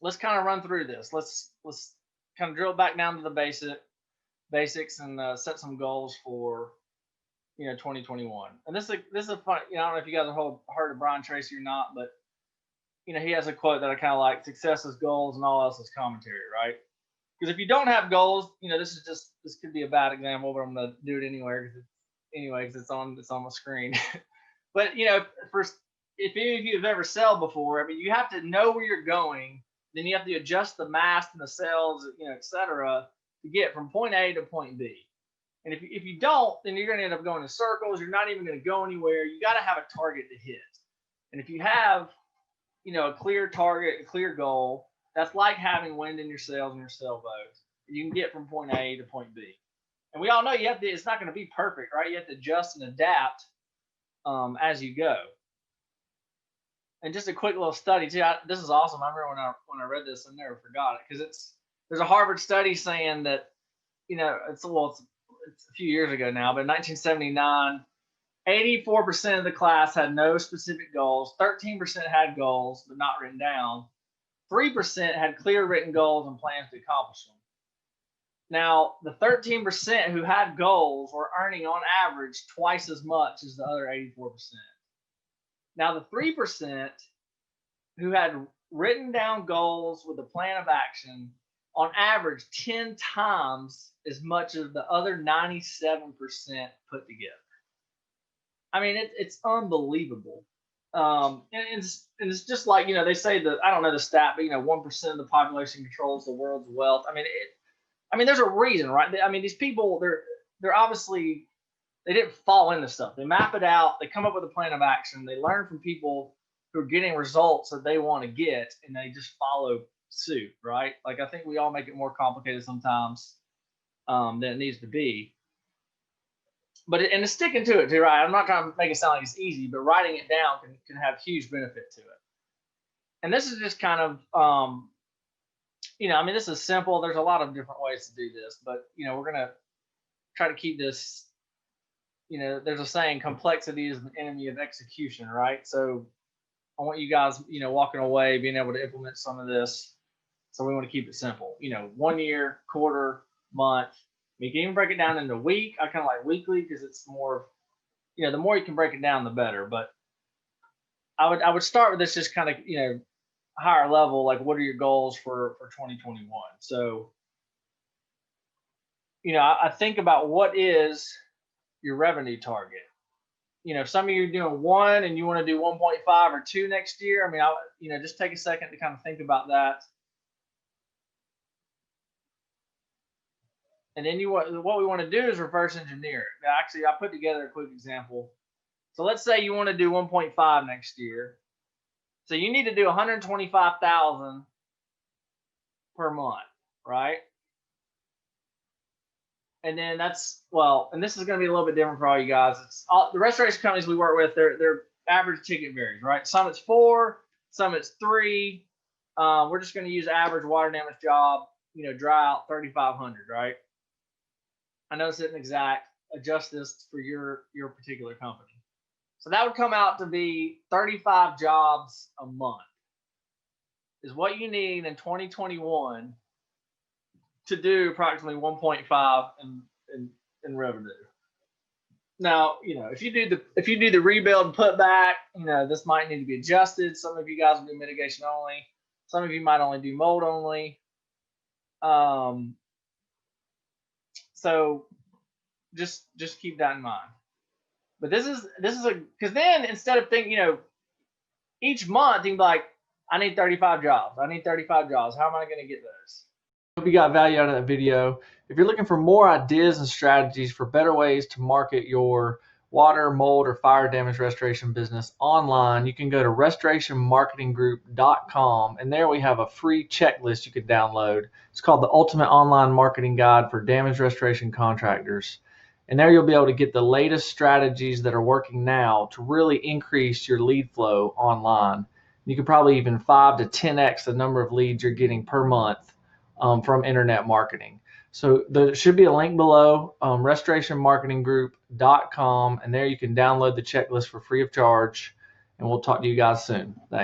let's kind of run through this. Let's kind of drill back down to the basics and set some goals for 2021. And this is a fun. I don't know if you guys have heard of Brian Tracy or not, but he has a quote that I kind of like: "Success is goals, and all else is commentary." Right? Because if you don't have goals, this could be a bad example, but I'm gonna do it anyway because it's on the screen. But if any of you have ever sailed before, I mean, you have to know where you're going. Then you have to adjust the mast and the sails, et cetera, to get from point A to point B. And if you don't, then you're going to end up going in circles. You're not even going to go anywhere. You got to have a target to hit. And if you have, a clear target, a clear goal, that's like having wind in your sails and your sailboat. You can get from point A to point B. And we all know it's not going to be perfect, right? You have to adjust and adapt as you go. And just a quick little study too. This is awesome. I remember when I read this, I never forgot it because there's a Harvard study saying that it's a few years ago now, but in 1979, 84% of the class had no specific goals. 13% had goals but not written down. 3% had clear written goals and plans to accomplish them. Now, the 13% who had goals were earning on average twice as much as the other 84%. Now, the 3% who had written down goals with a plan of action, on average, 10 times as much as the other 97% put together. I mean, it's unbelievable. And it's just like, they say that, I don't know the stat, but 1% of the population controls the world's wealth. I mean, there's a reason, right? I mean, these people, they're obviously, they didn't fall into stuff. They map it out. They come up with a plan of action. They learn from people who are getting results that they want to get, and they just follow suit, right? Like, I think we all make it more complicated sometimes than it needs to be. But it's sticking to it too, right? I'm not trying to make it sound like it's easy, but writing it down can have huge benefit to it. And this is just kind of, this is simple. There's a lot of different ways to do this, but we're gonna try to keep this. There's a saying, complexity is an enemy of execution, right? So I want you guys, walking away, being able to implement some of this. So we want to keep it simple. 1 year, quarter, month. You can even break it down into week. I kind of like weekly because it's more, the more you can break it down, the better. But I would start with this just kind of, higher level, like what are your goals for 2021? So, I think about what is your revenue target. If some of you are doing 1 and you want to do 1.5 or 2 next year, I mean, just take a second to kind of think about that. And then what we want to do is reverse engineer it. Now, actually, I put together a quick example. So let's say you want to do 1.5 next year. So you need to do 125,000 per month, right? And then and this is going to be a little bit different for all you guys. It's the restoration companies we work with, their average ticket varies, right? Some it's 4, some it's 3. We're just going to use average water damage job, dry out 3,500, right? I know it's an exact. Adjust this for your particular company. So that would come out to be 35 jobs a month is what you need in 2021 to do approximately 1.5 in revenue. Now, if you do the rebuild and put back, this might need to be adjusted. Some of you guys will do mitigation only. Some of you might only do mold only. So just keep that in mind. But this is because then instead of thinking, each month you can be like, I need 35 jobs. I need 35 jobs. How am I going to get those? Hope you got value out of that video. If you're looking for more ideas and strategies for better ways to market your water, mold, or fire damage restoration business online, you can go to restorationmarketinggroup.com, and there we have a free checklist you can download. It's called the Ultimate Online Marketing Guide for Damage Restoration Contractors. And there you'll be able to get the latest strategies that are working now to really increase your lead flow online. You could probably even 5 to 10x the number of leads you're getting per month from internet marketing. So there should be a link below, restorationmarketinggroup.com, and there you can download the checklist for free of charge. And we'll talk to you guys soon. Thanks.